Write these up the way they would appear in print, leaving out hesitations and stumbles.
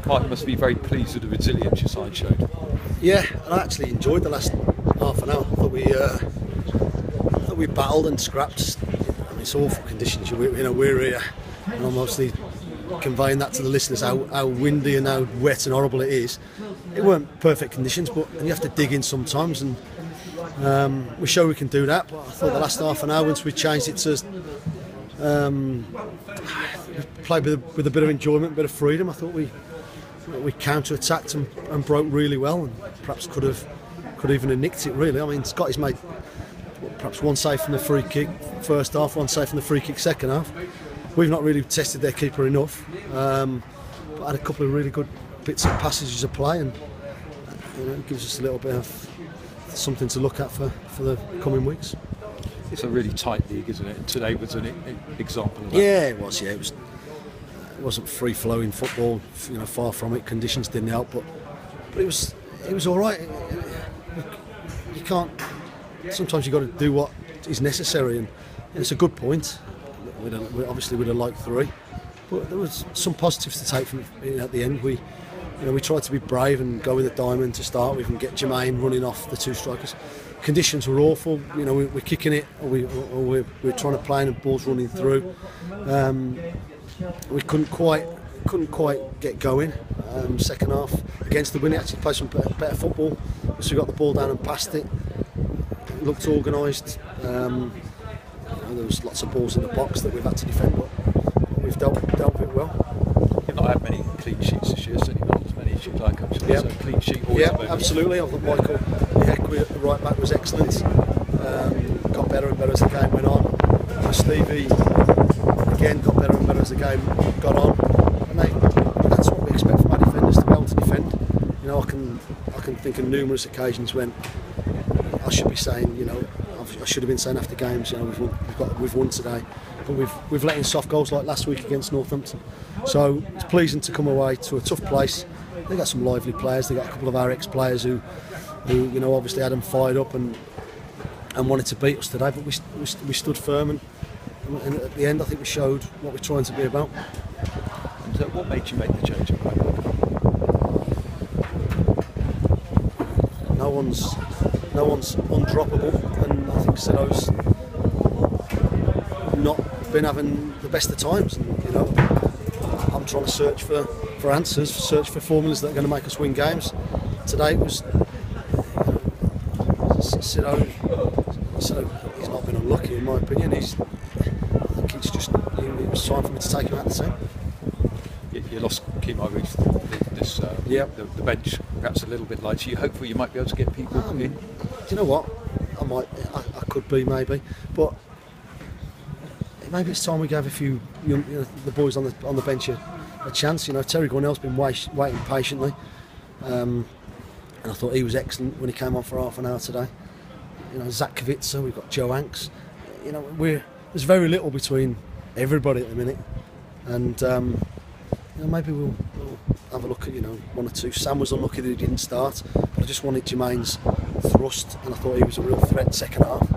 part, you must be very pleased with the resilience your side showed. Yeah, and I actually enjoyed the last half an hour. I thought we battled and scrapped. I mean, it's awful conditions. We're here, and I'm obviously conveying that to the listeners how windy and how wet and horrible it is. It weren't perfect conditions, but you have to dig in sometimes, and we show we can do that. But I thought the last half an hour, once we changed it to play with a bit of enjoyment, a bit of freedom, I thought we counter-attacked and broke really well, and perhaps could even have nicked it really. I mean, Scotty's made perhaps one save from the free kick first half, one save from the free kick second half. We've not really tested their keeper enough, but had a couple of really good bits of passages of play, and it gives us a little bit of something to look at for the coming weeks. It's a really tight league, isn't it? Today was an example of that. Yeah, it was. Yeah, it wasn't free-flowing football. Far from it. Conditions didn't help, but it was all right. You can't. Sometimes you've got to do what is necessary, and it's a good point. Obviously, we'd have liked 3, but there was some positives to take from it at the end. We tried to be brave and go with a diamond to start with and get Jermaine running off the 2 strikers. Conditions were awful. We're kicking it, or we're trying to play and the ball's running through. We couldn't quite get going. Second half against the win, actually played some better football. So we got the ball down and passed it. It looked organised. There was lots of balls in the box that we've had to defend, but we've dealt with it well. You've not had many clean sheets this year, certainly not as many as you'd like, I'm sure. Yep. So clean sheet. Yeah, absolutely. I thought Michael Heckway at the right back was excellent. Got better and better as the game went on. Stevie again got better and better as the game got on. And that's what we expect from our defenders, to be able to defend. I can think of numerous occasions when I should be saying, I should have been saying after games, we've won today, but we've let in soft goals like last week against Northampton. So it's pleasing to come away to a tough place. They got some lively players. They got a couple of our ex-players who obviously had them fired up and wanted to beat us today. But we stood firm, and at the end, I think we showed what we're trying to be about. And so what made you make the change at right back? No one's undroppable, and I think Sido's not been having the best of times. And I'm trying to search for answers, search for formulas that are going to make us win games. Today it was Sido. He's not been unlucky, in my opinion. I think it's just it was time for me to take him out of the team. You lost Kemar Ruth, the bench perhaps a little bit light. So you hopeful you might be able to get people in? Do you know what? I could be maybe, but maybe it's time we gave a few the boys on the bench a chance. Terry Gornell's been waiting patiently, and I thought he was excellent when he came on for half an hour today. Zach Kvitsa, we've got Joe Hanks. There's very little between everybody at the minute, and maybe we'll have a look at one or two. Sam was unlucky that he didn't start, but I just wanted Jermaine's thrust, and I thought he was a real threat second half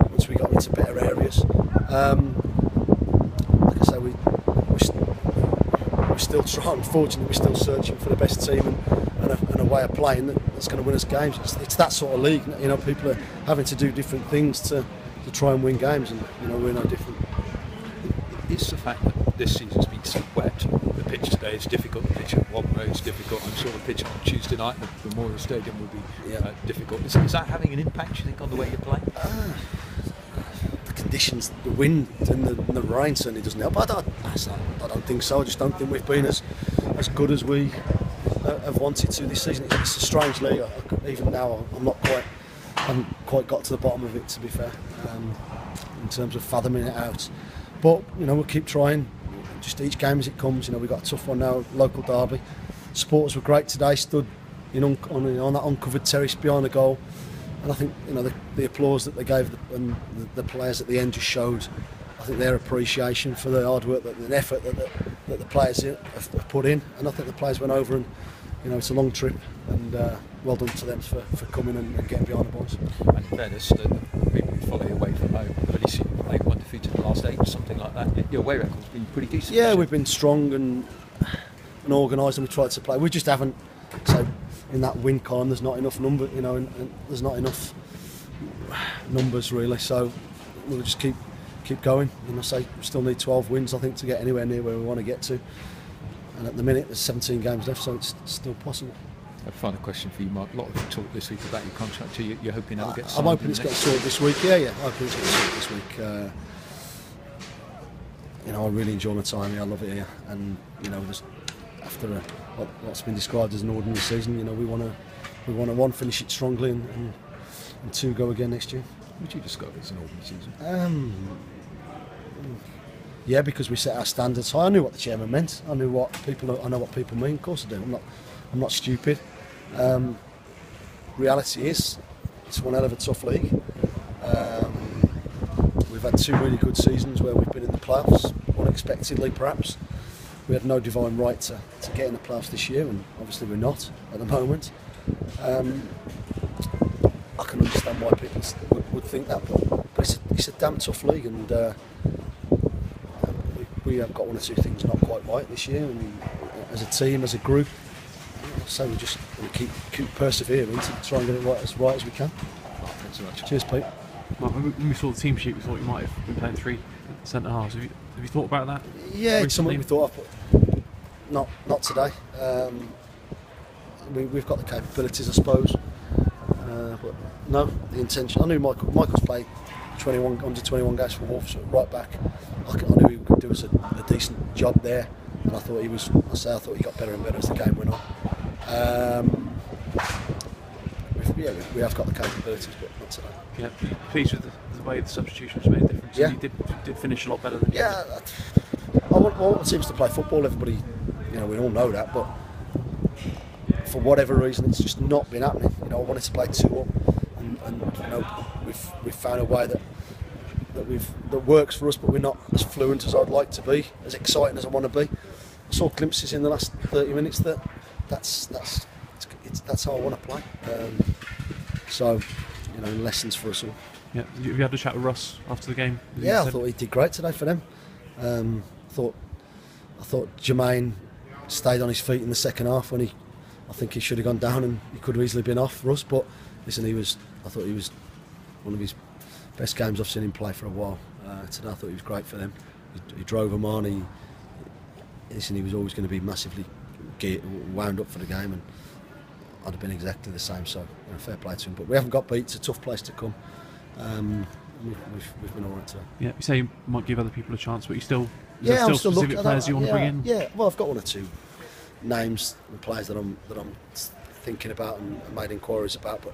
once we got into better areas. Like I say, we're still trying. Unfortunately, we're still searching for the best team and a way of playing that's going to win us games. It's that sort of league. People are having to do different things to try and win games, and we're no different. It's the fact that this season's been so wet. The pitch today is difficult. The pitch at Walton Road is difficult. I'm sure the pitch on Tuesday night at the Memorial Stadium will be difficult. Is that having an impact, do you think, on the way you're playing? The conditions, the wind and the rain certainly doesn't help. I don't think so. I just don't think we've been as good as we have wanted to this season. It's a strange league. Even now, I haven't quite got to the bottom of it, to be fair, in terms of fathoming it out. But we'll keep trying. Just each game as it comes. We've got a tough one now, local derby. Supporters were great today. Stood on that uncovered terrace behind the goal, and I think the applause that they gave and the players at the end just showed, I think, their appreciation for the hard work and effort that the players have put in. And I think the players went over, and it's a long trip, and well done to them for coming and getting behind the boys. And in fairness, the people who follow you away from home have only seen you play one defeat in the last 8 or something like that. Your away record's been pretty decent. Yeah, we've been strong, and and organised, and we tried to play. We just haven't. So in that win column, there's not enough number, and there's not enough numbers really. So we'll just keep going. And I say we still need 12 wins, I think, to get anywhere near where we want to get to. And at the minute, there's 17 games left, so it's still possible. A final question for you, Mark. A lot of talk this week about your contract. You're hoping that'll get signed? I'm hoping it's getting sorted this week. Yeah. I'm hoping it's getting sorted this week. I really enjoy my time here. I love it here, and just after what's been described as an ordinary season, we want to one, finish it strongly, and two, go again next year. Would you describe it as an ordinary season? Yeah, because we set our standards high. I knew what the chairman meant. I know what people mean. Of course I do. I'm not stupid. Reality is, it's one hell of a tough league. We've had 2 really good seasons where we've been in the playoffs, unexpectedly perhaps. We had no divine right to get in the playoffs this year, and obviously we're not at the moment. I can understand why people would think that, but it's a damn tough league, and we have got 1 or 2 things not quite right this year, and as a team, as a group. So we're just going to keep persevering to try and get it right as we can. Thanks so much. Cheers, Pete. Mark, when we saw the team sheet, we thought you might have been playing 3 centre halves. Have you thought about that? Yeah, it's something we thought of, but not today. We've got the capabilities, I suppose. But no, the intention. I knew Michael's played under 21 games for Wolves, right back. I knew he could do us a decent job there, and I thought he got better and better as the game went on. We have got the capabilities, but not today. Yeah, pleased with the way the substitutions made a difference. Yeah. You did finish a lot better than you Yeah, I want the teams to play football. Everybody, we all know that, but for whatever reason, it's just not been happening. I wanted to play 2 up, and we've found a way that works for us, but we're not as fluent as I'd like to be, as exciting as I want to be. I saw glimpses in the last 30 minutes that's how I want to play. So, lessons for us all. Yeah, you had a chat with Russ after the game. Yeah, I thought he did great today for them. I thought Jermaine stayed on his feet in the second half when I think he should have gone down, and he could have easily been off Russ. But listen, I thought he was one of his best games I've seen him play for a while. Today I thought he was great for them. He drove them on. He was always going to be massively wound up for the game, and I'd have been exactly the same. So fair play to him. But we haven't got beat. It's a tough place to come. We've been all right today. Yeah, you say you might give other people a chance, but still I'm still specific players you want to bring in? Yeah, well, I've got 1 or 2 names and players that I'm thinking about and made inquiries about. But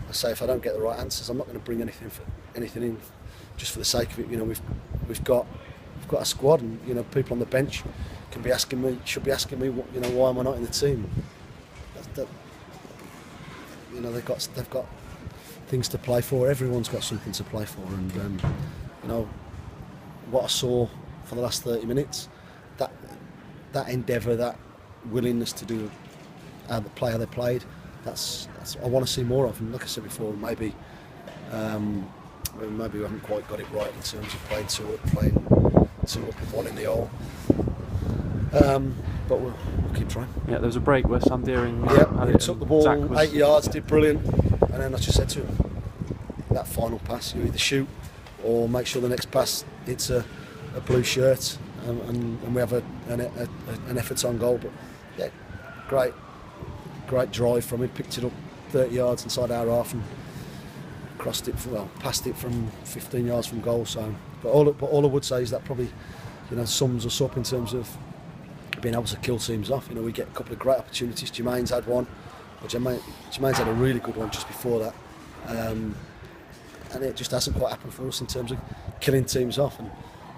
I say if I don't get the right answers, I'm not going to bring anything in just for the sake of it. We've got a squad, and people on the bench should be asking me, why am I not in the team? They've got things to play for. Everyone's got something to play for, and what I saw for the last 30 minutes, that endeavour, that willingness to do how they played, that's I want to see more of. And like I said before, maybe we haven't quite got it right in terms of playing 2 up and 1 in the hole. But we'll keep trying. Yeah, there was a break where Sam Deering took the ball 8 yards, did brilliant, and then I just said to him, that final pass, you either shoot or make sure the next pass hits a blue shirt, and we have an effort on goal. But yeah, great drive from him, picked it up 30 yards inside our half and passed it from 15 yards from goal. So, but all I would say is that probably sums us up in terms of being able to kill teams off. We get a couple of great opportunities. Jermaine's had one. Jermaine's had a really good one just before that, and it just hasn't quite happened for us in terms of killing teams off. And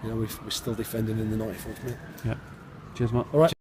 we're still defending in the 94th minute. Yeah. Cheers, Mark. All right.